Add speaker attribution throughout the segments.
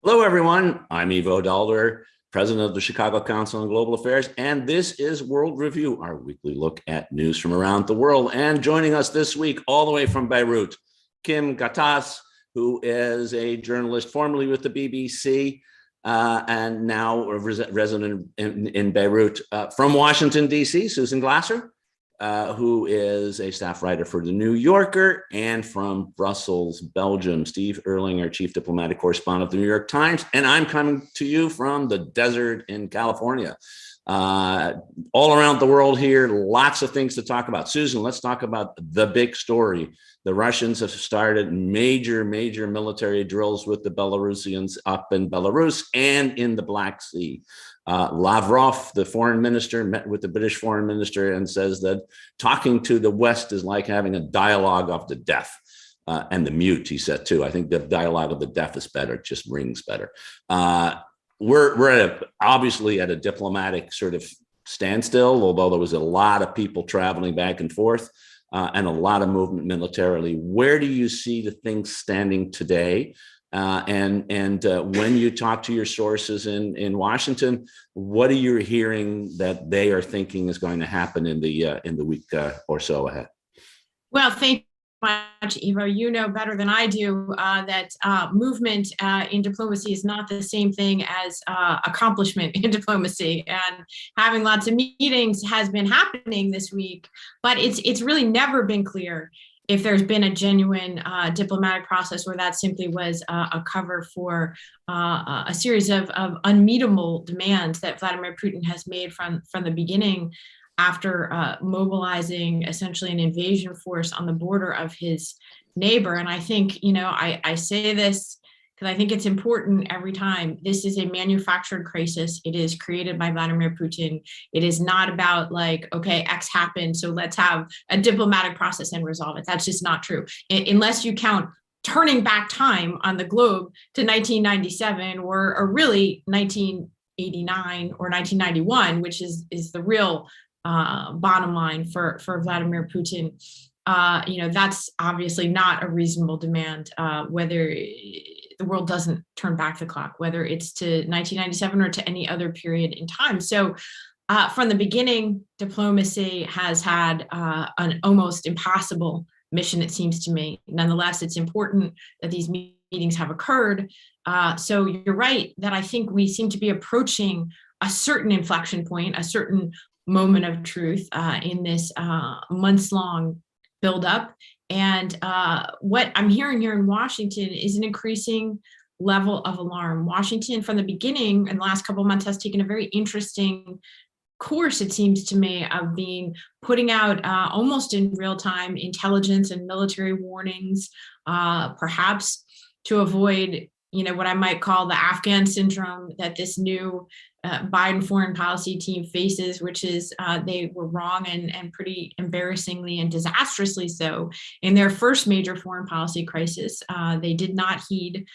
Speaker 1: Hello, everyone. I'm Ivo Daalder, president of the Chicago Council on Global Affairs, and this is World Review, our weekly look at news from around the world. And joining us this week, all the way from Beirut, Kim Ghattas, who is a journalist formerly with the BBC and now a resident in Beirut. From Washington, D.C., Susan Glasser, who is a staff writer for The New Yorker, and from Brussels, Belgium, Steve Erlanger, chief diplomatic correspondent of The New York Times. And I'm coming to you from the desert in California. All around the world here, lots of things to talk about. Susan, let's talk about the big story. The Russians have started major military drills with the Belarusians up in Belarus and in the Black Sea. Lavrov, the foreign minister, met with the British foreign minister and says that talking to the West is like having a dialogue of the deaf. And the mute, he said, too. I think the dialogue of the deaf is better. It just rings better. We're obviously at a diplomatic sort of standstill, although there was a lot of people traveling back and forth and a lot of movement militarily. Where do you see the things standing today? And when you talk to your sources in Washington, what are you hearing that they are thinking is going to happen in the week or so ahead?
Speaker 2: Well, thank you much, Ivo. You know better than I do that movement in diplomacy is not the same thing as accomplishment in diplomacy. And having lots of meetings has been happening this week, but it's really never been clear if there's been a genuine diplomatic process where that simply was a cover for a series of unmeetable demands that Vladimir Putin has made from the beginning, after mobilizing essentially an invasion force on the border of his neighbor. And I think, I say this because I think it's important every time. This is a manufactured crisis. It is created by Vladimir Putin. It is not about like, okay, X happened, so let's have a diplomatic process and resolve it. That's just not true. Unless you count turning back time on the globe to 1997 or really 1989 or 1991, which is the real bottom line for Vladimir Putin. That's obviously not a reasonable demand, whether the world doesn't turn back the clock, whether it's to 1997 or to any other period in time. So from the beginning, diplomacy has had an almost impossible mission, it seems to me. Nonetheless, it's important that these meetings have occurred. So you're right that I think we seem to be approaching a certain inflection point, a certain moment of truth in this months-long buildup. And what I'm hearing here in Washington is an increasing level of alarm. Washington, from the beginning, in the last couple of months, has taken a very interesting course, it seems to me, of putting out almost in real time intelligence and military warnings, perhaps to avoid what I might call the Afghan syndrome that this new Biden foreign policy team faces, which is they were wrong and pretty embarrassingly and disastrously so in their first major foreign policy crisis. They did not heed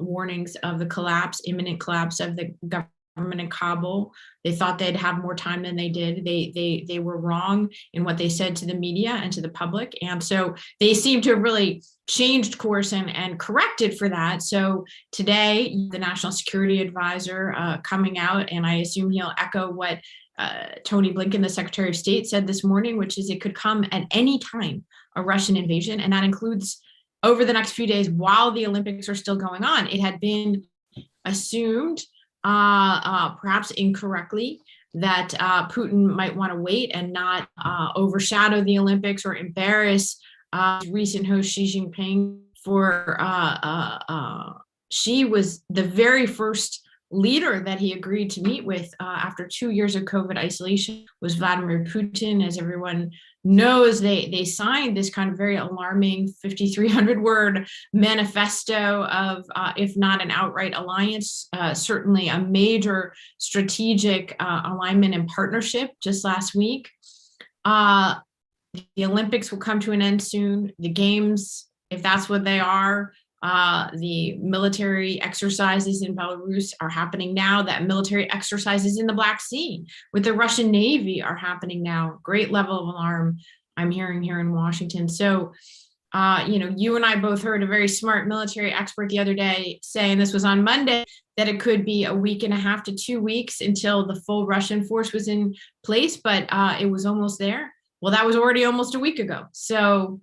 Speaker 2: warnings of the imminent collapse of the government in Kabul. They thought they'd have more time than they did. They were wrong in what they said to the media and to the public. And so they seem to have really changed course and corrected for that. So today, the National Security Advisor coming out, and I assume he'll echo what Tony Blinken, the Secretary of State, said this morning, which is it could come at any time, a Russian invasion. And that includes over the next few days while the Olympics are still going on. It had been assumed, perhaps incorrectly, that Putin might want to wait and not overshadow the Olympics or embarrass recent host Xi Jinping. She was the very first leader that he agreed to meet with after 2 years of COVID isolation was Vladimir Putin. As everyone knows, they signed this kind of very alarming 5,300 word manifesto of, if not an outright alliance, certainly a major strategic alignment and partnership just last week. The Olympics will come to an end soon. The games, if that's what they are, the military exercises in Belarus are happening now. That military exercises in the Black Sea with the Russian Navy are happening now. Great level of alarm I'm hearing here in Washington. So You and I both heard a very smart military expert the other day saying, this was on Monday, that it could be a week and a half to 2 weeks until the full Russian force was in place, but it was almost there. Well, that was already almost a week ago. So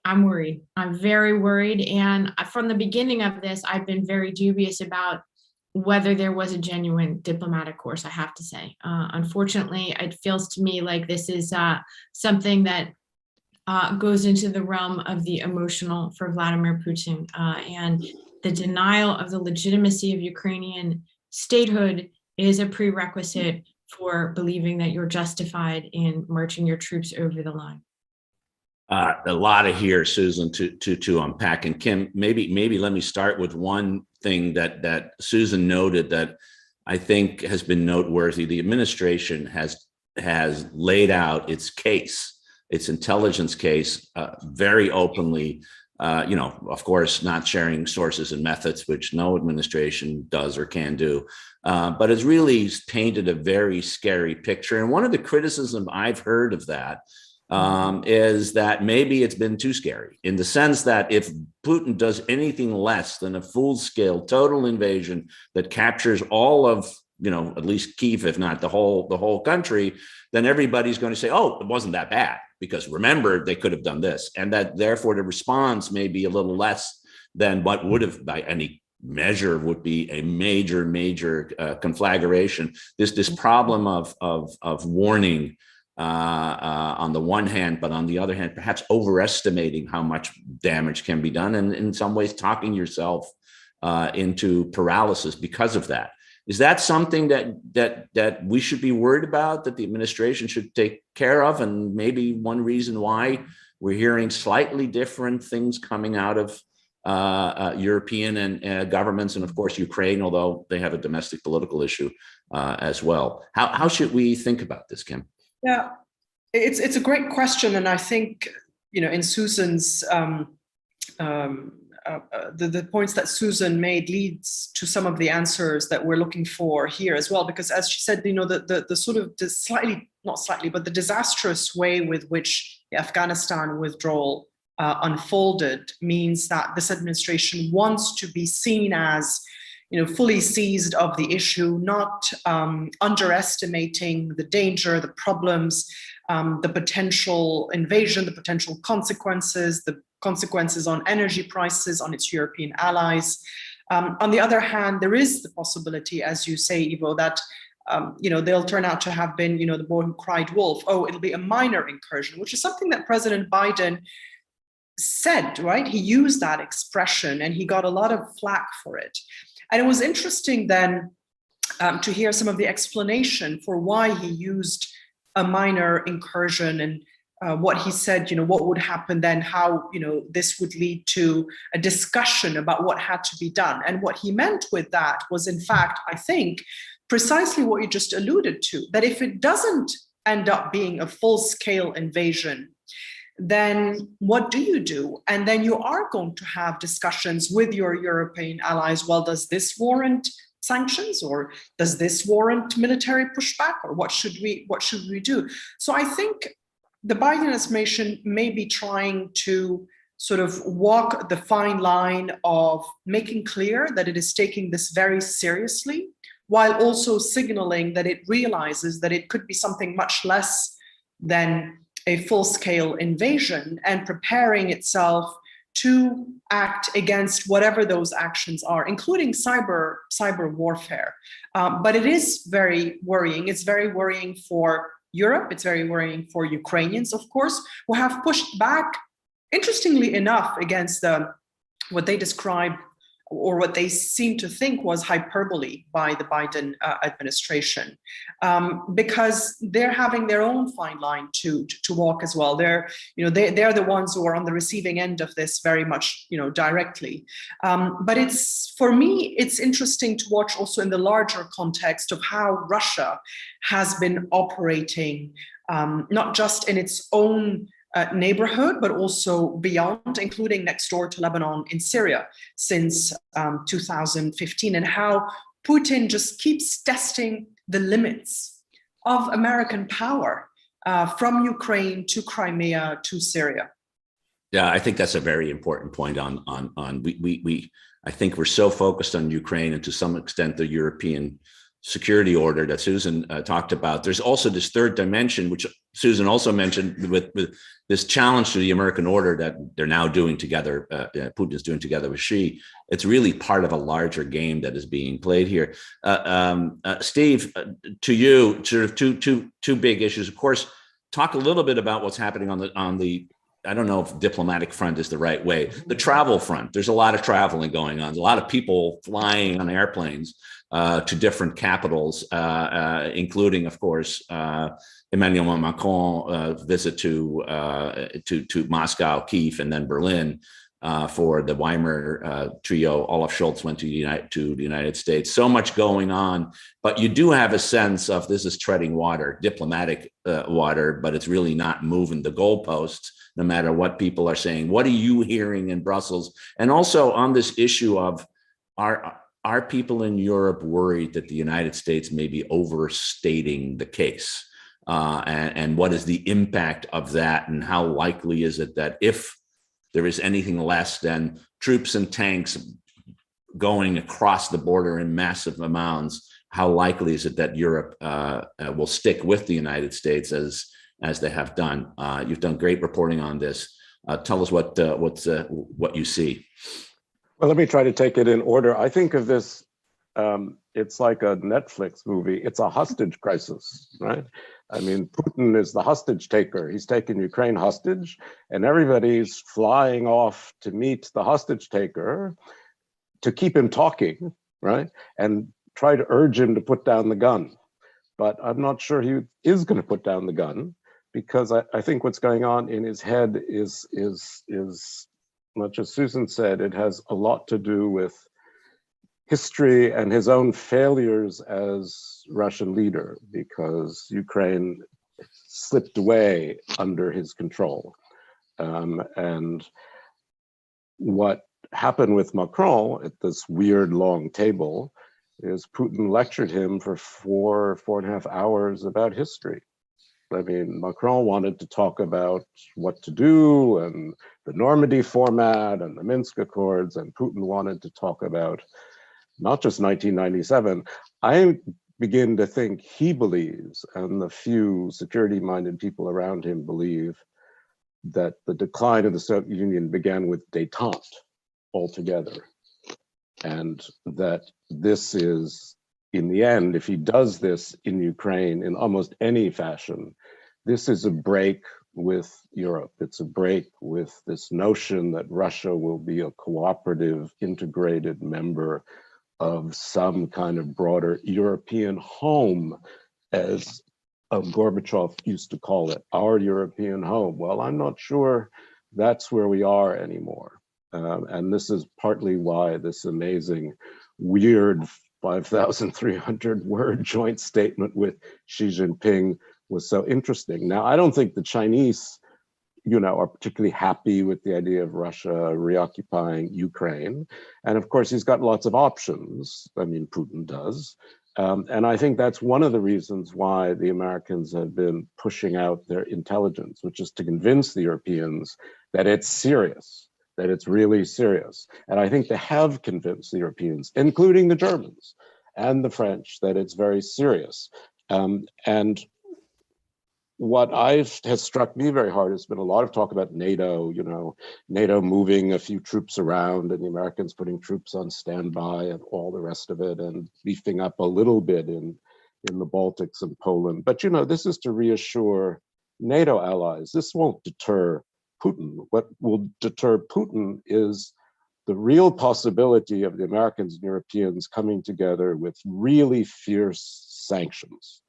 Speaker 2: I'm worried. I'm very worried. And from the beginning of this, I've been very dubious about whether there was a genuine diplomatic course, I have to say. Unfortunately, it feels to me like this is something that goes into the realm of the emotional for Vladimir Putin, and the denial of the legitimacy of Ukrainian statehood is a prerequisite for believing that you're justified in marching your troops over the line.
Speaker 1: A lot of here, Susan, to unpack. And Kim, maybe let me start with one thing that Susan noted that I think has been noteworthy. The administration has laid out its case, its intelligence case, very openly. Of course, not sharing sources and methods, which no administration does or can do, but it's really painted a very scary picture. And one of the criticisms I've heard of that is that maybe it's been too scary, in the sense that if Putin does anything less than a full-scale total invasion that captures all of, at least Kyiv, if not the whole country, then everybody's going to say, oh, it wasn't that bad, because remember, they could have done this. And that therefore the response may be a little less than what would have, by any measure, would be a major conflagration. This problem of warning on the one hand, but on the other hand, perhaps overestimating how much damage can be done, and in some ways talking yourself into paralysis because of that. Is that something that we should be worried about, that the administration should take care of? And maybe one reason why we're hearing slightly different things coming out of European and governments, and of course Ukraine, although they have a domestic political issue as well. How should we think about this, Kim?
Speaker 3: Yeah, it's a great question, and I think in Susan's the points that Susan made leads to some of the answers that we're looking for here as well. Because as she said, the sort of the disastrous way with which the Afghanistan withdrawal unfolded means that this administration wants to be seen as fully seized of the issue, not underestimating the danger, the problems, the potential invasion, the potential consequences, the consequences on energy prices, on its European allies. On the other hand, there is the possibility, as you say, Ivo, that they'll turn out to have been, the boy who cried wolf. Oh, it'll be a minor incursion, which is something that President Biden said, right? He used that expression and he got a lot of flack for it. And it was interesting then to hear some of the explanation for why he used a minor incursion, and what he said, what would happen then, how, this would lead to a discussion about what had to be done. And what he meant with that was, in fact, I think, precisely what you just alluded to, that if it doesn't end up being a full-scale invasion, then what do? And then you are going to have discussions with your European allies. Well, does this warrant sanctions, or does this warrant military pushback, or what should we do? So I think the Biden administration may be trying to sort of walk the fine line of making clear that it is taking this very seriously, while also signaling that it realizes that it could be something much less than a full-scale invasion, and preparing itself to act against whatever those actions are, including cyber warfare. But it is very worrying. It's very worrying for Europe. It's very worrying for Ukrainians, of course, who have pushed back, interestingly enough, against what they describe, or what they seem to think was hyperbole by the Biden administration, because they're having their own fine line to walk as well. They're the ones who are on the receiving end of this very much, directly. But for me, it's interesting to watch also in the larger context of how Russia has been operating, not just in its own neighborhood, but also beyond, including next door to Lebanon, in Syria, since 2015, and how Putin just keeps testing the limits of American power from Ukraine to Crimea to Syria.
Speaker 1: Yeah, I think that's a very important point we I think we're so focused on Ukraine and to some extent the European security order that Susan talked about. There's also this third dimension, which Susan also mentioned, with this challenge to the American order that they're now doing together. Putin is doing together with Xi. It's really part of a larger game that is being played here. Steve, to you, sort of two big issues. Of course, talk a little bit about what's happening on the I don't know if diplomatic front is the right way. The travel front, there's a lot of traveling going on. There's a lot of people flying on airplanes to different capitals, including, of course, Emmanuel Macron visit to Moscow, Kiev, and then Berlin for the Weimar trio. Olaf Scholz went to the United States. So much going on, but you do have a sense of this is treading water, diplomatic water, but it's really not moving the goalposts, no matter what people are saying. What are you hearing in Brussels? And also on this issue of are people in Europe worried that the United States may be overstating the case? And what is the impact of that? And how likely is it that if there is anything less than troops and tanks going across the border in massive amounts, how likely is it that Europe will stick with the United States as they have done? You've done great reporting on this. Tell us what you see.
Speaker 4: Well, let me try to take it in order. I think of this, it's like a Netflix movie. It's a hostage crisis, right? I mean, Putin is the hostage taker. He's taken Ukraine hostage, and everybody's flying off to meet the hostage taker to keep him talking, right? And try to urge him to put down the gun. But I'm not sure he is going to put down the gun, because I think what's going on in his head is much as Susan said, it has a lot to do with history and his own failures as Russian leader, because Ukraine slipped away under his control. And what happened with Macron at this weird long table is Putin lectured him for 4.5 hours about history. I mean, Macron wanted to talk about what to do and the Normandy format and the Minsk Accords, and Putin wanted to talk about not just 1997. I begin to think he believes, and the few security-minded people around him believe, that the decline of the Soviet Union began with détente altogether. And that this is, in the end, if he does this in Ukraine in almost any fashion, this is a break with Europe. It's a break with this notion that Russia will be a cooperative, integrated member of some kind of broader European home, as Gorbachev used to call it, our European home. Well, I'm not sure that's where we are anymore. And this is partly why this amazing, weird 5,300 word joint statement with Xi Jinping was so interesting. Now, I don't think the Chinese, are particularly happy with the idea of Russia reoccupying Ukraine. And of course, he's got lots of options. I mean, Putin does. And I think that's one of the reasons why the Americans have been pushing out their intelligence, which is to convince the Europeans that it's serious, that it's really serious. And I think they have convinced the Europeans, including the Germans and the French, that it's very serious. And what has struck me very hard has been a lot of talk about NATO, NATO moving a few troops around and the Americans putting troops on standby and all the rest of it, and beefing up a little bit in the Baltics and Poland. But, this is to reassure NATO allies. This won't deter Putin. What will deter Putin is the real possibility of the Americans and Europeans coming together with really fierce sanctions.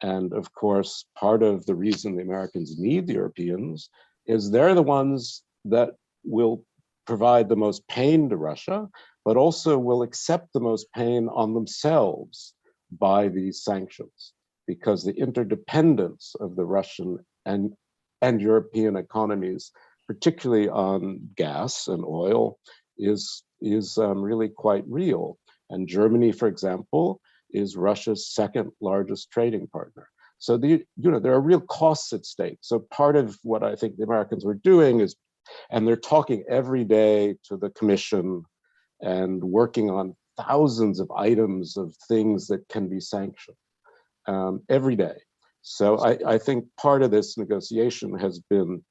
Speaker 4: And of course, part of the reason the Americans need the Europeans is they're the ones that will provide the most pain to Russia, but also will accept the most pain on themselves by these sanctions, because the interdependence of the Russian and European economies, particularly on gas and oil, is really quite real. And Germany, for example, is Russia's second largest trading partner. So there are real costs at stake. So part of what I think the Americans were doing is And they're talking every day to the commission and working on thousands of items of things that can be sanctioned every day. So I think part of this negotiation has been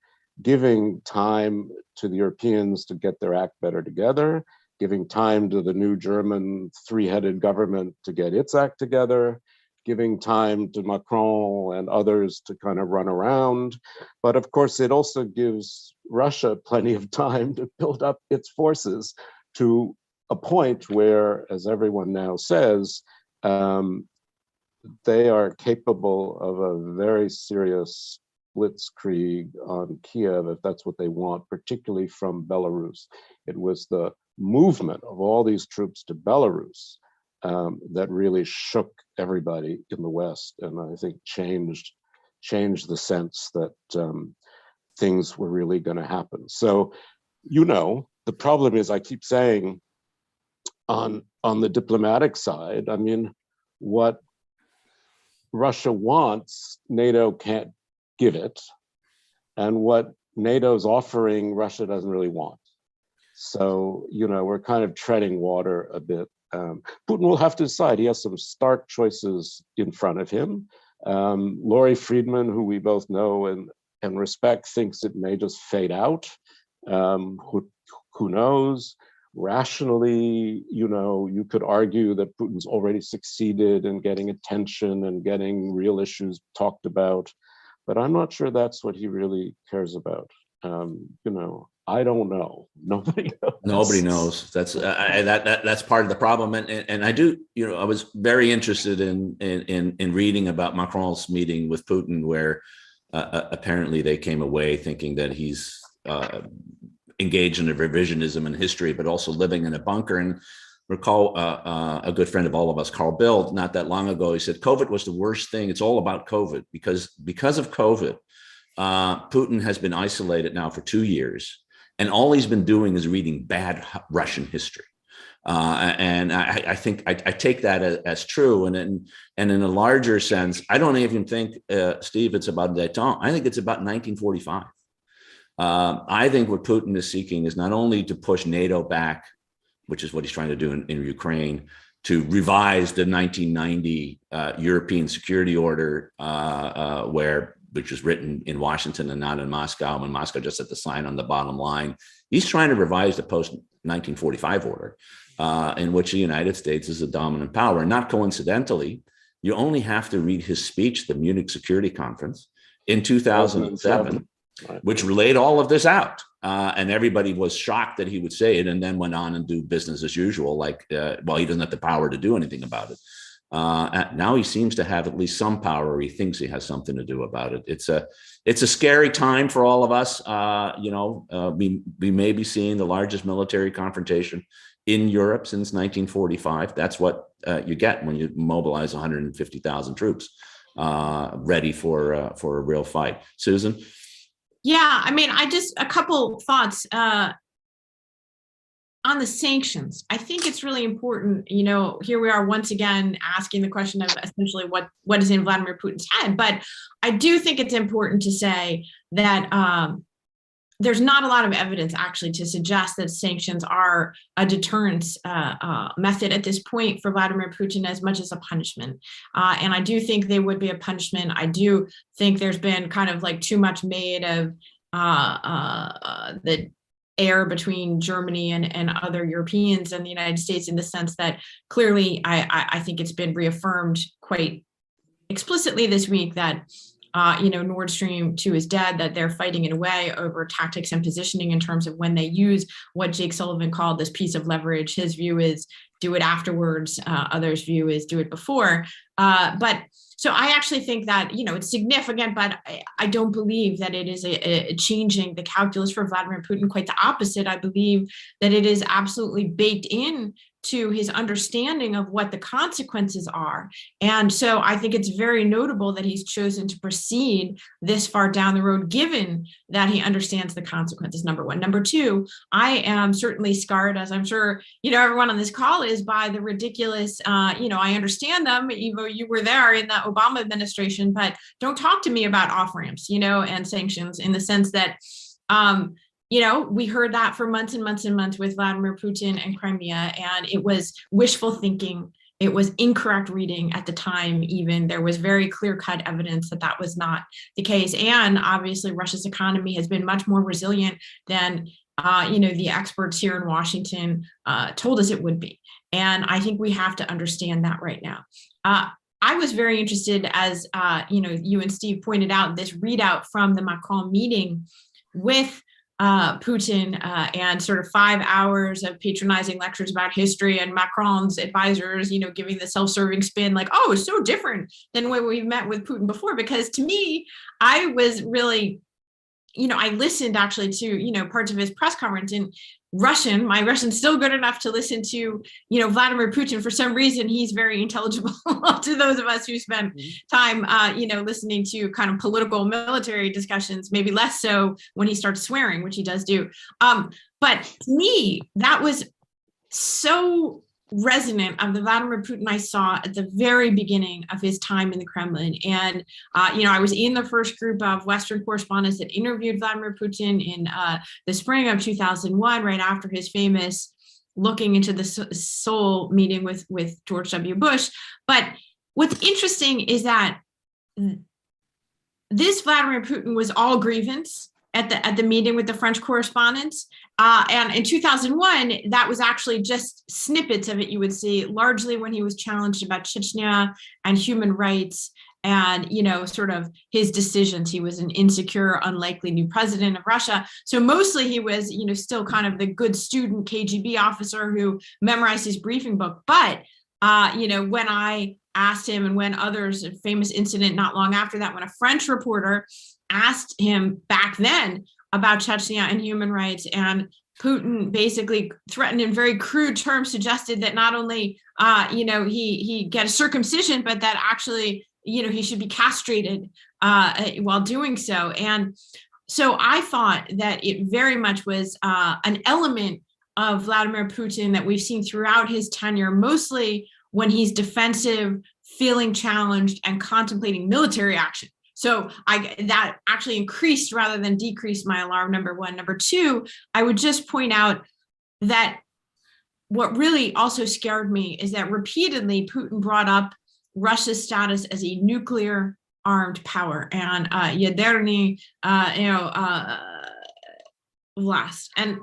Speaker 4: giving time to the Europeans to get their act better together, giving time to the new German three-headed government to get its act together, giving time to Macron and others to kind of run around. But of course, it also gives Russia plenty of time to build up its forces to a point where, as everyone now says, they are capable of a very serious blitzkrieg on Kiev, if that's what they want, particularly from Belarus. It was the movement of all these troops to Belarus that really shook everybody in the West, and I think changed the sense that things were really going to happen. So, the problem is, I keep saying, on the diplomatic side, I mean, what Russia wants, NATO can't give it, and what NATO's offering, Russia doesn't really want. So, we're kind of treading water a bit. Putin will have to decide. He has some stark choices in front of him. Laurie Friedman, who we both know and respect, thinks it may just fade out. Who knows? Rationally, you could argue that Putin's already succeeded in getting attention and getting real issues talked about, but I'm not sure that's what he really cares about. I don't know. Nobody knows.
Speaker 1: Nobody knows. That's that's part of the problem. And I do, I was very interested in reading about Macron's meeting with Putin, where apparently they came away thinking that he's engaged in a revisionism in history, but also living in a bunker. And recall a good friend of all of us, Carl Bildt, not that long ago, he said, COVID was the worst thing. It's all about COVID because of COVID, Putin has been isolated now for 2 years. And all he's been doing is reading bad Russian history. And I think I take that as true. And in a larger sense, I don't even think, Steve, it's about détente. I think it's about 1945. I think what Putin is seeking is not only to push NATO back, which is what he's trying to do in Ukraine, to revise the 1990 European Security Order, which was written in Washington and not in Moscow, when Moscow just had to sign on the bottom line. He's trying to revise the post-1945 order, in which the United States is a dominant power. And not coincidentally, you only have to read his speech, the Munich Security Conference in 2007, which laid all of this out. And everybody was shocked that he would say it, and then went on and do business as usual, like, he doesn't have the power to do anything about it. Now he seems to have at least some power, or he thinks he has something to do about it. It's a scary time for all of us. We may be seeing the largest military confrontation in Europe since 1945. That's what you get when you mobilize 150,000 troops ready for a real fight. Susan?
Speaker 2: Yeah, I mean, a couple thoughts. On the sanctions, I think it's really important, here we are once again asking the question of essentially what is in Vladimir Putin's head. But I do think it's important to say that there's not a lot of evidence actually to suggest that sanctions are a deterrence method at this point for Vladimir Putin as much as a punishment. And I do think they would be a punishment. I do think there's been kind of like too much made of the air between Germany and other Europeans and the United States, in the sense that clearly I think it's been reaffirmed quite explicitly this week that Nord Stream 2 is dead, that they're fighting it away over tactics and positioning in terms of when they use what Jake Sullivan called this piece of leverage. His view is do it afterwards. Others' view is do it before. So I actually think that, it's significant, but I don't believe that it is a changing the calculus for Vladimir Putin. Quite the opposite. I believe that it is absolutely baked in to his understanding of what the consequences are. And so I think it's very notable that he's chosen to proceed this far down the road, given that he understands the consequences, number one. Number two, I am certainly scarred, as I'm sure, everyone on this call is, by the ridiculous, I understand them. Ivo, you were there in the Obama administration, but don't talk to me about off-ramps, and sanctions, in the sense that, we heard that for months and months and months with Vladimir Putin and Crimea, and it was wishful thinking. It was incorrect reading at the time. Even there was very clear-cut evidence that that was not the case. And obviously, Russia's economy has been much more resilient than the experts here in Washington told us it would be. And I think we have to understand that right now. I was very interested, as you and Steve pointed out, this readout from the Macron meeting with Putin and sort of 5 hours of patronizing lectures about history, and Macron's advisors, giving the self-serving spin like, oh, it's so different than when we met with Putin before. Because to me, I was really, I listened actually to, parts of his press conference in Russian. My Russian's still good enough to listen to, Vladimir Putin. For some reason, he's very intelligible to those of us who spend time, listening to kind of political military discussions, maybe less so when he starts swearing, which he does do. But to me, that was so resonant of the Vladimir Putin I saw at the very beginning of his time in the Kremlin. And, I was in the first group of Western correspondents that interviewed Vladimir Putin in the spring of 2001, right after his famous looking into the Seoul meeting with George W. Bush. But what's interesting is that this Vladimir Putin was all grievance at the meeting with the French correspondents. And in 2001, that was actually just snippets of it you would see, largely when he was challenged about Chechnya and human rights and, sort of his decisions. He was an insecure, unlikely new president of Russia. So mostly he was, still kind of the good student KGB officer who memorized his briefing book. But, when I asked him, and when others, a famous incident not long after that, when a French reporter asked him back then about Chechnya and human rights, and Putin basically threatened in very crude terms, suggested that not only, he get a circumcision, but that actually, he should be castrated while doing so. And so I thought that it very much was an element of Vladimir Putin that we've seen throughout his tenure, mostly when he's defensive, feeling challenged, and contemplating military action. So that actually increased rather than decreased my alarm, number one. Number two, I would just point out that what really also scared me is that repeatedly Putin brought up Russia's status as a nuclear armed power and Yaderny, Vlast. And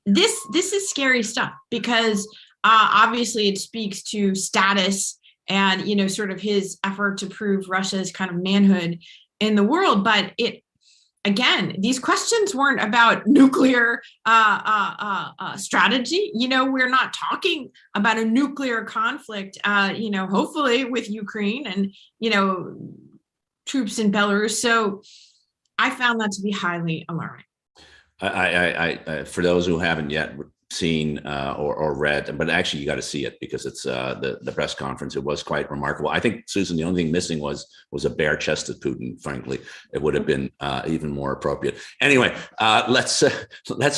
Speaker 2: this is scary stuff because obviously it speaks to status and, sort of his effort to prove Russia's kind of manhood in the world. But again, these questions weren't about nuclear strategy. We're not talking about a nuclear conflict, hopefully with Ukraine and, troops in Belarus. So I found that to be highly alarming.
Speaker 1: I for those who haven't yet seen or read, but actually you got to see it because it's the press conference. It was quite remarkable. I think, Susan, the only thing missing was a bare-chested Putin. Frankly, it would have been even more appropriate. Anyway, let's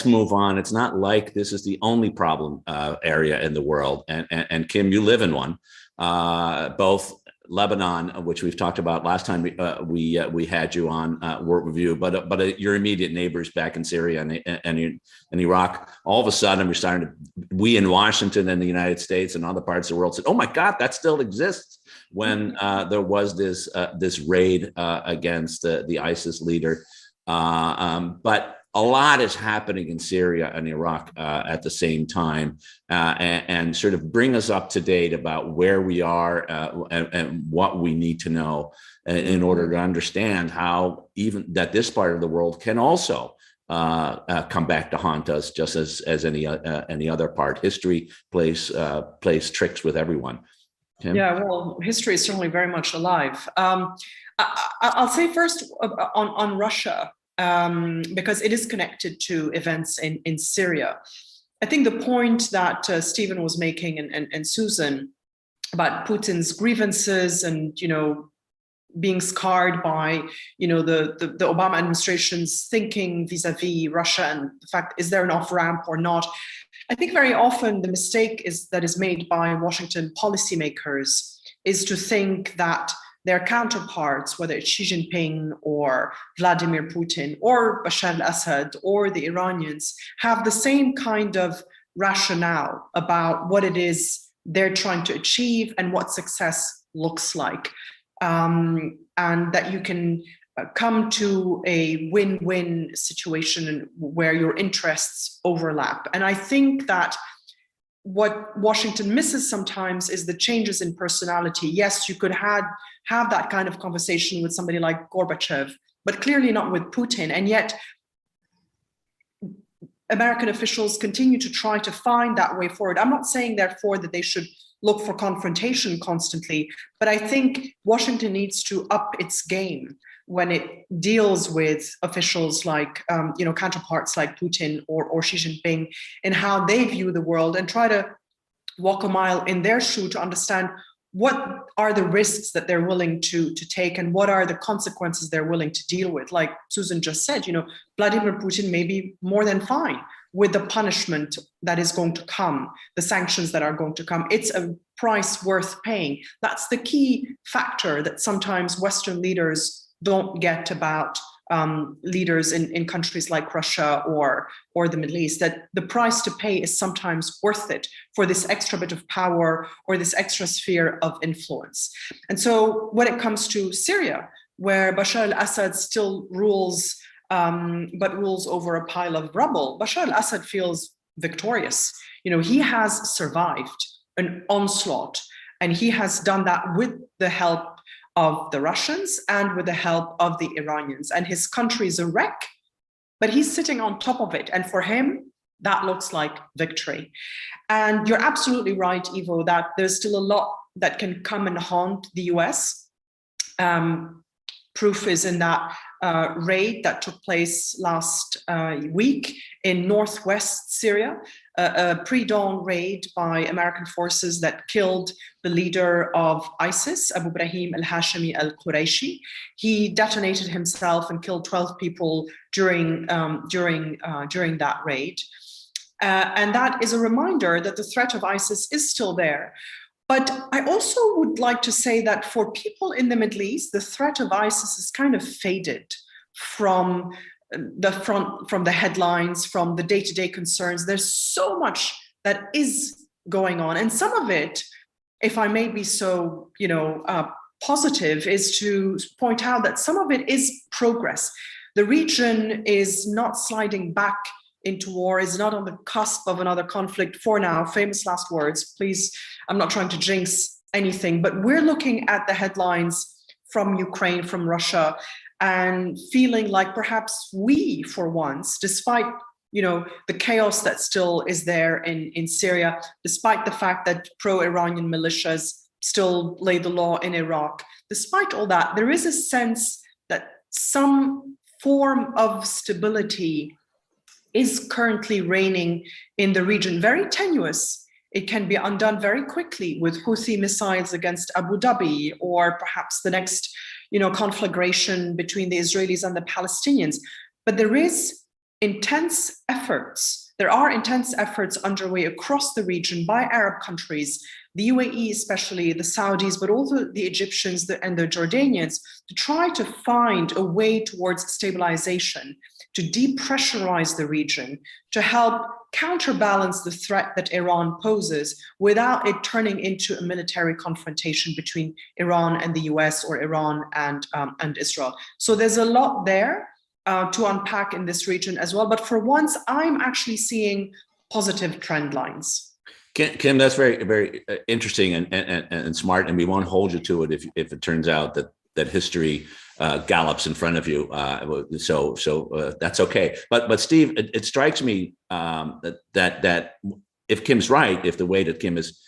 Speaker 1: move on. It's not like this is the only problem area in the world, and Kim, you live in one. Both Lebanon, which we've talked about last time we had you on World Review, but your immediate neighbors back in Syria and Iraq, all of a sudden we're starting to, we in Washington and the United States and other parts of the world said, oh my God, that still exists, when there was this raid against the ISIS leader. But a lot is happening in Syria and Iraq at the same time, and sort of bring us up to date about where we are and what we need to know in order to understand how even that this part of the world can also come back to haunt us, just as any other part. History plays tricks with everyone. Tim? Yeah,
Speaker 3: well, history is certainly very much alive. I'll say first on Russia. Because it is connected to events in Syria. I think the point that Stephen was making and Susan about Putin's grievances and, being scarred by, the Obama administration's thinking vis-a-vis Russia and the fact, is there an off-ramp or not? I think very often the mistake that is made by Washington policymakers is to think that their counterparts, whether it's Xi Jinping or Vladimir Putin or Bashar al-Assad or the Iranians, have the same kind of rationale about what it is they're trying to achieve and what success looks like. And that you can come to a win-win situation where your interests overlap. And I think that what Washington misses sometimes is the changes in personality. Yes, you could have that kind of conversation with somebody like Gorbachev, but clearly not with Putin. And yet American officials continue to try to find that way forward. I'm not saying, therefore, that they should look for confrontation constantly, but I think Washington needs to up its game when it deals with officials like, counterparts like Putin or Xi Jinping, and how they view the world, and try to walk a mile in their shoe to understand what are the risks that they're willing to take and what are the consequences they're willing to deal with. Like Susan just said, Vladimir Putin may be more than fine with the punishment that is going to come, the sanctions that are going to come. It's a price worth paying. That's the key factor that sometimes Western leaders don't get about leaders in countries like Russia or the Middle East, that the price to pay is sometimes worth it for this extra bit of power or this extra sphere of influence. And so when it comes to Syria, where Bashar al-Assad still rules, but rules over a pile of rubble, Bashar al-Assad feels victorious. He has survived an onslaught, and he has done that with the help of the Russians and with the help of the Iranians. And his country is a wreck, but he's sitting on top of it. And for him, that looks like victory. And you're absolutely right, Ivo, that there's still a lot that can come and haunt the US. Proof is in that raid that took place last week in northwest Syria, a pre-dawn raid by American forces that killed the leader of ISIS, Abu Ibrahim al-Hashimi al-Qurayshi. He detonated himself and killed 12 people during that raid. And that is a reminder that the threat of ISIS is still there. But I also would like to say that for people in the Middle East, the threat of ISIS is kind of faded from the headlines, from the day-to-day concerns. There's so much that is going on. And some of it, if I may be so, positive, is to point out that some of it is progress. The region is not sliding back into war, is not on the cusp of another conflict for now. Famous last words, please. I'm not trying to jinx anything, but we're looking at the headlines from Ukraine, from Russia, and feeling like perhaps we, for once, despite the chaos that still is there in Syria, despite the fact that pro-Iranian militias still lay the law in Iraq, despite all that, there is a sense that some form of stability is currently reigning in the region. Very tenuous. It can be undone very quickly with Houthi missiles against Abu Dhabi, or perhaps the next, conflagration between the Israelis and the Palestinians. But there are intense efforts underway across the region by Arab countries, the UAE especially, the Saudis, but also the Egyptians and the Jordanians, to try to find a way towards stabilization, to depressurize the region, to help counterbalance the threat that Iran poses without it turning into a military confrontation between Iran and the US, or Iran and Israel. So there's a lot there to unpack in this region as well. But for once, I'm actually seeing positive trend lines.
Speaker 1: Kim, that's very, very interesting and smart, and we won't hold you to it if it turns out that history gallops in front of you. So that's okay. But Steve, it strikes me that if Kim's right, if the way that Kim is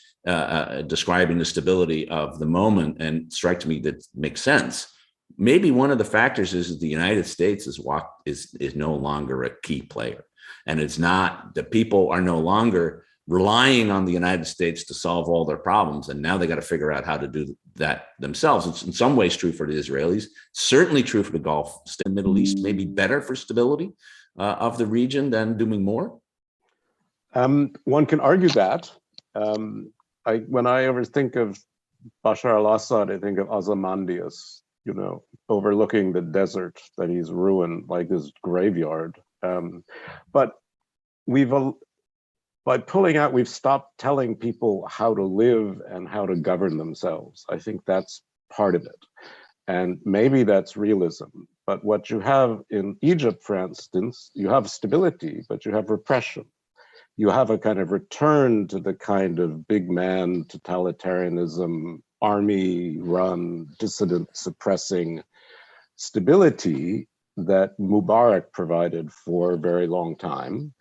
Speaker 1: describing the stability of the moment, and strikes me that makes sense, maybe one of the factors is that the United States is no longer a key player, and it's not, the people are no longer relying on the United States to solve all their problems, and now they got to figure out how to do that themselves. It's in some ways true for the Israelis, certainly true for the Gulf, the Middle East, maybe better for stability of the region than doing more.
Speaker 4: One can argue that. When I ever think of Bashar al-Assad, I think of Ozymandias, overlooking the desert that he's ruined, like this graveyard. But by pulling out, we've stopped telling people how to live and how to govern themselves. I think that's part of it. And maybe that's realism. But what you have in Egypt, for instance, you have stability, but you have repression. You have a kind of return to the kind of big man totalitarianism, army-run, dissident suppressing stability that Mubarak provided for a very long time.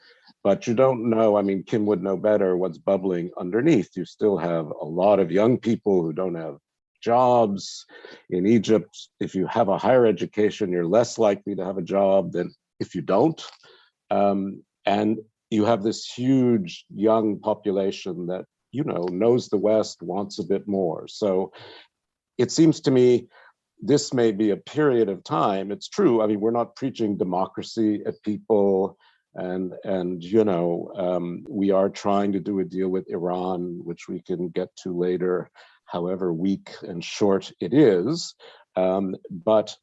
Speaker 4: But you don't know, I mean, Kim would know better what's bubbling underneath. You still have a lot of young people who don't have jobs. In Egypt, if you have a higher education, you're less likely to have a job than if you don't. And you have this huge young population that, knows the West, wants a bit more. So it seems to me this may be a period of time. It's true. I mean, we're not preaching democracy at people. And we are trying to do a deal with Iran, which we can get to later, however weak and short it is. But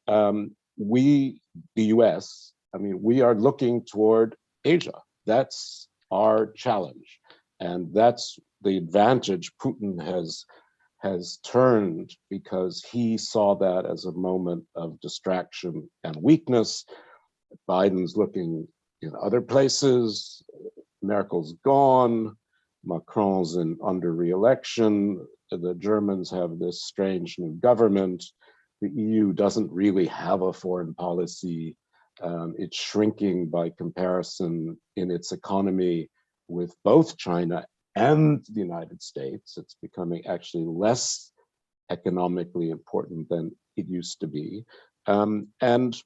Speaker 4: we, the US, I mean, we are looking toward Asia. That's our challenge. And that's the advantage Putin has turned, because he saw that as a moment of distraction and weakness. Biden's looking in other places. Merkel's gone. Macron's under re-election. The Germans have this strange new government. The EU doesn't really have a foreign policy. It's shrinking by comparison in its economy with both China and the United States. It's becoming actually less economically important than it used to be. And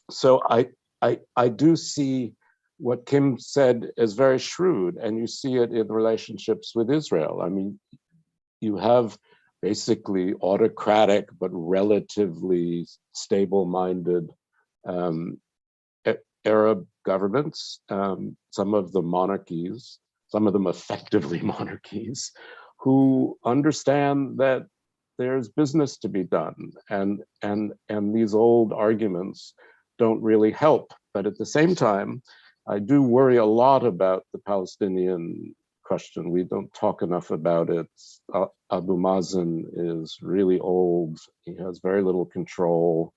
Speaker 4: so I do see what Kim said as very shrewd, and you see it in relationships with Israel. I mean, you have basically autocratic but relatively stable-minded Arab governments, some of them monarchies, some of them effectively monarchies, who understand that there's business to be done, and these old arguments don't really help. But at the same time, I do worry a lot about the Palestinian question. We don't talk enough about it. Abu Mazen is really old. He has very little control.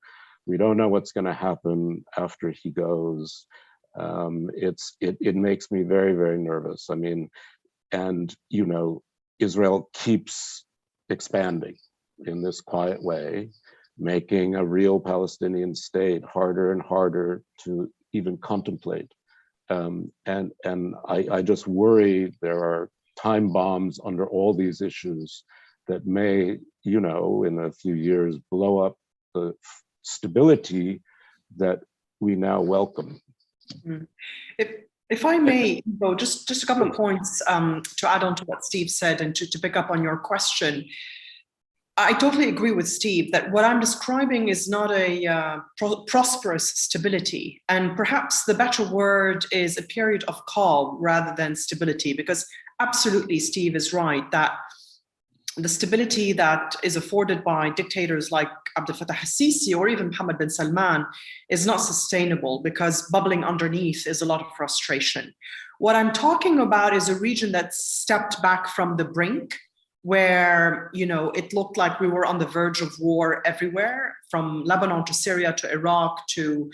Speaker 4: We don't know what's going to happen after he goes. It makes me very, very nervous. I mean, and Israel keeps expanding in this quiet way, making a real Palestinian state harder and harder to even contemplate. And I just worry there are time bombs under all these issues that may, in a few years, blow up the stability that we now welcome.
Speaker 3: If I may, Ivo, just a couple of points to add on to what Steve said and to pick up on your question. I totally agree with Steve that what I'm describing is not a prosperous stability. And perhaps the better word is a period of calm rather than stability, because absolutely Steve is right that the stability that is afforded by dictators like Abdel Fattah al-Sisi or even Mohammed bin Salman is not sustainable, because bubbling underneath is a lot of frustration. What I'm talking about is a region that stepped back from the brink, where it looked like we were on the verge of war everywhere, from Lebanon to Syria to Iraq to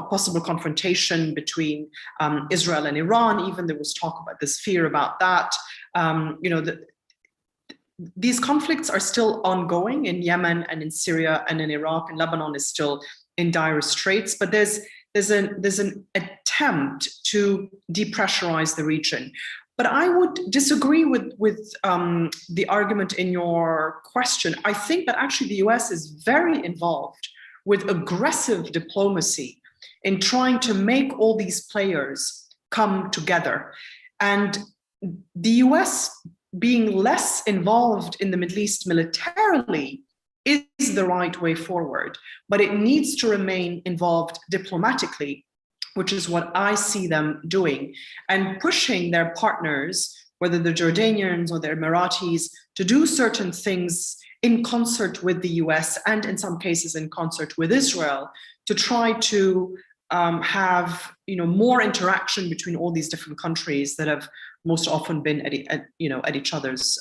Speaker 3: possible confrontation between Israel and Iran. Even there was talk about this fear about that. These conflicts are still ongoing in Yemen and in Syria and in Iraq, and Lebanon is still in dire straits. But there's an attempt to depressurize the region. But I would disagree with the argument in your question. I think that actually the US is very involved with aggressive diplomacy in trying to make all these players come together. And the US being less involved in the Middle East militarily is the right way forward, but it needs to remain involved diplomatically, which is what I see them doing, and pushing their partners whether the Jordanians or the Emiratis, to do certain things in concert with the US and in some cases in concert with Israel to try to have more interaction between all these different countries that have most often been at each other's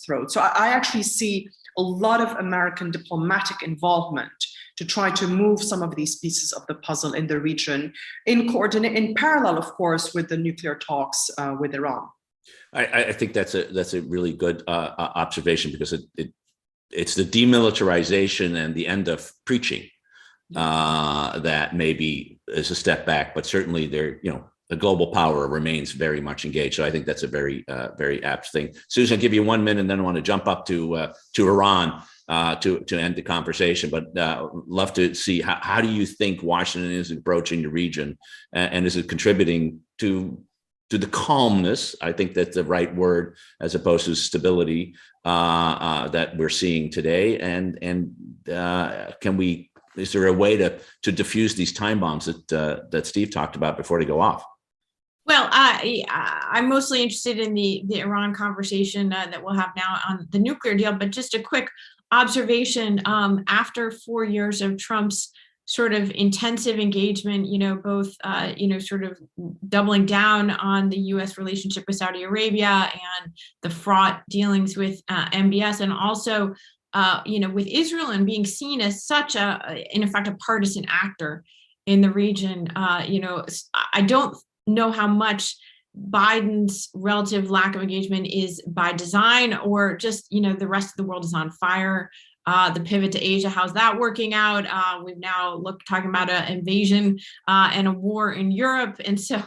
Speaker 3: throats. So I actually see a lot of American diplomatic involvement to try to move some of these pieces of the puzzle in the region, in parallel, of course, with the nuclear talks with Iran.
Speaker 1: I think that's a really good observation, because it's the demilitarization and the end of preaching that maybe is a step back, but certainly the global power remains very much engaged. So I think that's a very apt thing. Susan, I'll give you 1 minute, and then I want to jump up to Iran to end the conversation. But love to see how do you think Washington is approaching the region, and is it contributing to the calmness, I think that's the right word, as opposed to stability that we're seeing today? And is there a way to diffuse these time bombs that Steve talked about before they go off?
Speaker 2: Well, I'm mostly interested in the Iran conversation that we'll have now on the nuclear deal, but just a quick observation. After 4 years of Trump's sort of intensive engagement, both, sort of doubling down on the U.S. relationship with Saudi Arabia and the fraught dealings with MBS, and also, with Israel, and being seen as such in effect, a partisan actor in the region. I don't know how much Biden's relative lack of engagement is by design, or just, the rest of the world is on fire. The pivot to Asia, how's that working out? We've now talking about an invasion and a war in Europe. And so,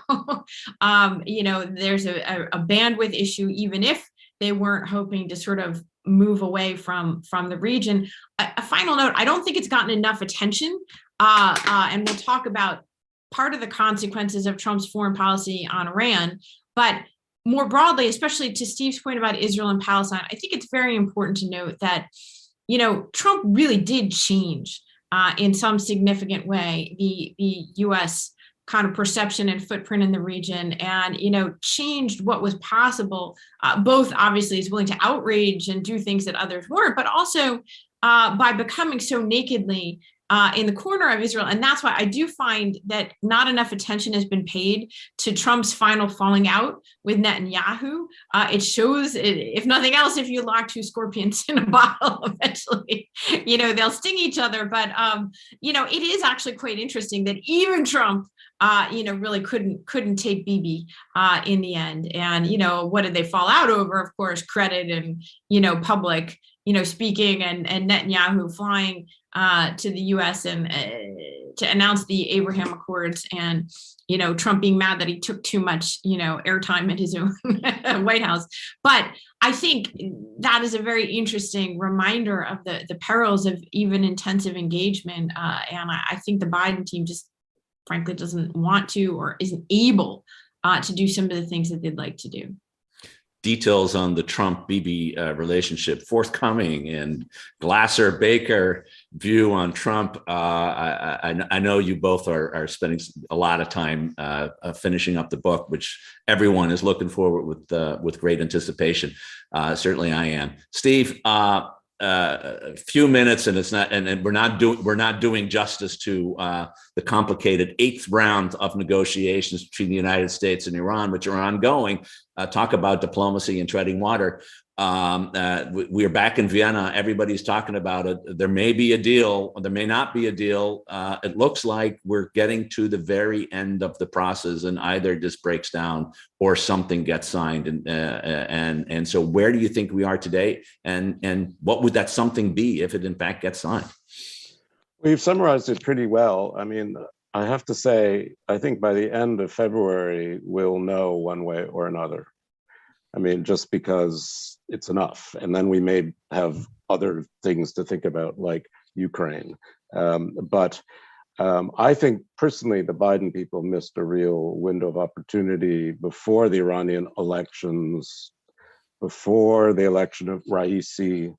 Speaker 2: there's a bandwidth issue, even if they weren't hoping to sort of move away from the region. A final note, I don't think it's gotten enough attention. And we'll talk about part of the consequences of Trump's foreign policy on Iran. But more broadly, especially to Steve's point about Israel and Palestine, I think it's very important to note that Trump really did change in some significant way the U.S. kind of perception and footprint in the region, and changed what was possible. Both obviously is willing to outrage and do things that others weren't, but also by becoming so nakedly in the corner of Israel. And that's why I do find that not enough attention has been paid to Trump's final falling out with Netanyahu. It shows, if nothing else, if you lock two scorpions in a bottle, eventually, they'll sting each other. But, it is actually quite interesting that even Trump, really couldn't take Bibi in the end. And, what did they fall out over? Of course, credit and, public, speaking, and Netanyahu flying to the U.S. and to announce the Abraham Accords, and Trump being mad that he took too much airtime at his own White House. But I think that is a very interesting reminder of the perils of even intensive engagement. And I think the Biden team just frankly doesn't want to, or isn't able to do some of the things that they'd like to do.
Speaker 1: Details on the Trump-Bibi relationship forthcoming, and Glasser-Baker view on Trump. I know you both are spending a lot of time finishing up the book, which everyone is looking forward with great anticipation. Certainly, I am. Steve, a few minutes, and it's not, and we're not doing justice to the complicated 8th round of negotiations between the United States and Iran, which are ongoing. Talk about diplomacy and treading water. We are back in Vienna. Everybody's talking about it. There may be a deal, or there may not be a deal. It looks like we're getting to the very end of the process, and either this breaks down or something gets signed. And so, where do you think we are today? And what would that something be if it in fact gets signed?
Speaker 4: We've summarized it pretty well. I mean, I have to say, I think by the end of February, we'll know one way or another. I mean, just because it's enough. And then we may have other things to think about, like Ukraine. But I think personally, the Biden people missed a real window of opportunity before the Iranian elections, before the election of Raisi,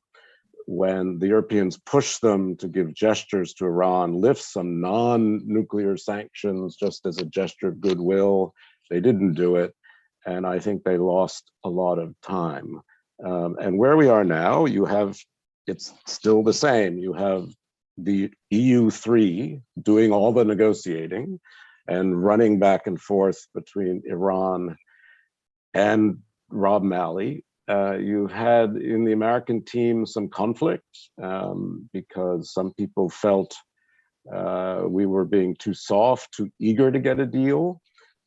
Speaker 4: when the Europeans pushed them to give gestures to Iran, lift some non-nuclear sanctions just as a gesture of goodwill. They didn't do it. And I think they lost a lot of time. And where we are now, it's still the same. You have the EU3 doing all the negotiating and running back and forth between Iran and Rob Malley. You had in the American team some conflict because some people felt we were being too soft, too eager to get a deal.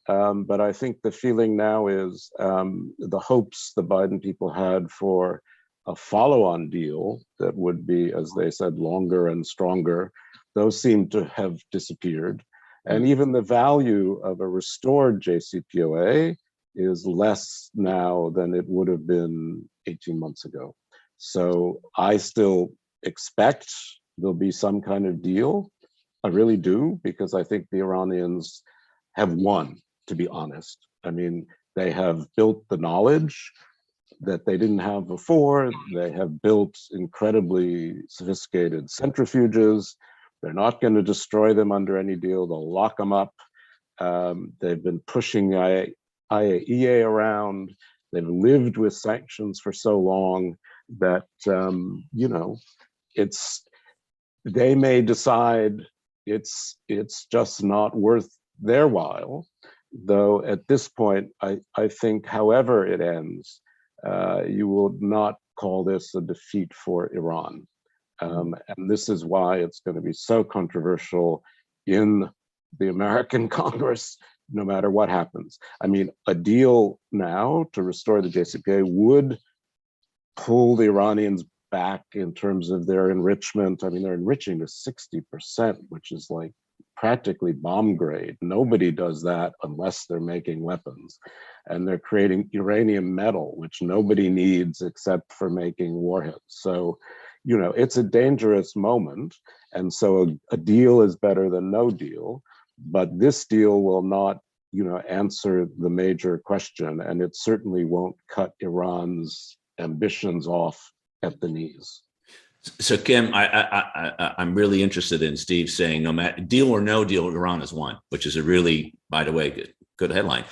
Speaker 4: But I think the feeling now is the hopes the Biden people had for a follow-on deal that would be, as they said, longer and stronger, those seem to have disappeared. And even the value of a restored JCPOA is less now than it would have been 18 months ago. So I still expect there'll be some kind of deal. I really do, because I think the Iranians have won, to be honest. I mean, they have built the knowledge that they didn't have before. They have built incredibly sophisticated centrifuges. They're not going to destroy them under any deal. They'll lock them up. They've been pushing IAEA around. They've lived with sanctions for so long that, they may decide it's just not worth their while. Though at this point, I think however it ends, you will not call this a defeat for Iran. And this is why it's going to be so controversial in the American Congress, no matter what happens. I mean, a deal now to restore the JCPOA would pull the Iranians back in terms of their enrichment. I mean, they're enriching to 60%, which is like practically bomb grade. Nobody does that unless they're making weapons. And they're creating uranium metal, which nobody needs except for making warheads. So, it's a dangerous moment. And so a deal is better than no deal. But this deal will not, answer the major question. And it certainly won't cut Iran's ambitions off at the knees.
Speaker 1: So Kim, I'm really interested in Steve saying no matter deal or no deal, Iran has won, which is a really, by the way, good headline.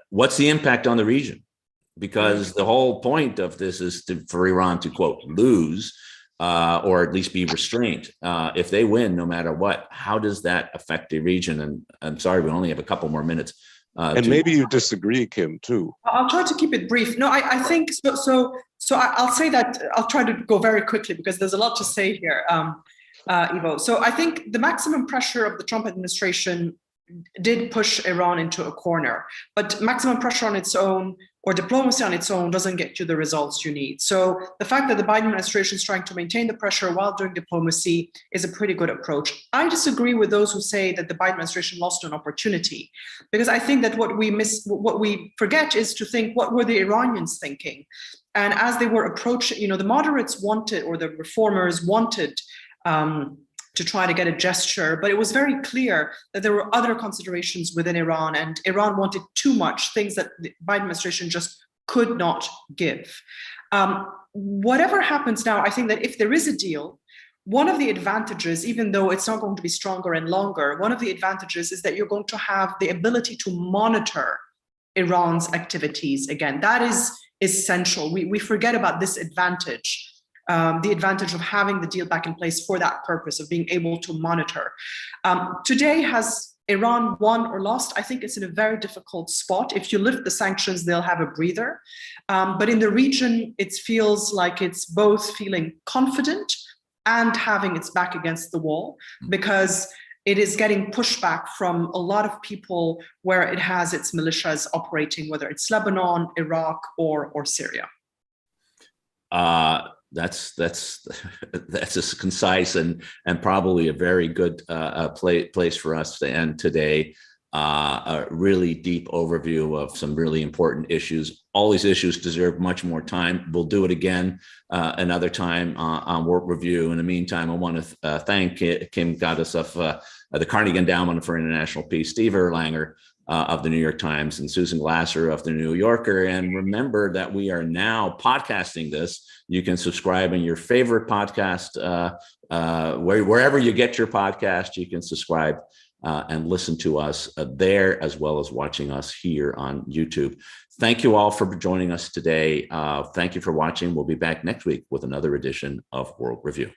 Speaker 1: What's the impact on the region? Because the whole point of this is for Iran to, quote, lose or at least be restrained. If they win, no matter what, how does that affect the region? And I'm sorry, we only have a couple more minutes.
Speaker 4: And maybe you disagree, Kim, too.
Speaker 3: I'll try to keep it brief. No, I think so. So I'll say that I'll try to go very quickly because there's a lot to say here, Ivo. So I think the maximum pressure of the Trump administration did push Iran into a corner, but maximum pressure on its own or diplomacy on its own doesn't get you the results you need. So the fact that the Biden administration is trying to maintain the pressure while doing diplomacy is a pretty good approach. I disagree with those who say that the Biden administration lost an opportunity, because I think that what we forget is to think, what were the Iranians thinking? And as they were approaching, the moderates wanted, or the reformers wanted, to try to get a gesture, but it was very clear that there were other considerations within Iran, and Iran wanted too much, things that the Biden administration just could not give. Whatever happens now, I think that if there is a deal, one of the advantages, even though it's not going to be stronger and longer, one of the advantages is that you're going to have the ability to monitor Iran's activities again. That is essential. We forget about this advantage. The advantage of having the deal back in place for that purpose of being able to monitor. Today, has Iran won or lost? I think it's in a very difficult spot. If you lift the sanctions, they'll have a breather. But in the region, it feels like it's both feeling confident and having its back against the wall, because it is getting pushback from a lot of people where it has its militias operating, whether it's Lebanon, Iraq, or Syria.
Speaker 1: That's a concise and probably a very good place for us to end today. A really deep overview of some really important issues. All these issues deserve much more time. We'll do it again another time on World Review. In the meantime, I want to thank Kim Ghattas of the Carnegie Endowment for International Peace, Steve Erlanger of the New York Times, and Susan Glasser of the New Yorker. And remember that we are now podcasting this. You can subscribe in your favorite podcast, wherever you get your podcast, you can subscribe and listen to us there, as well as watching us here on YouTube. Thank you all for joining us today. Thank you for watching. We'll be back next week with another edition of World Review.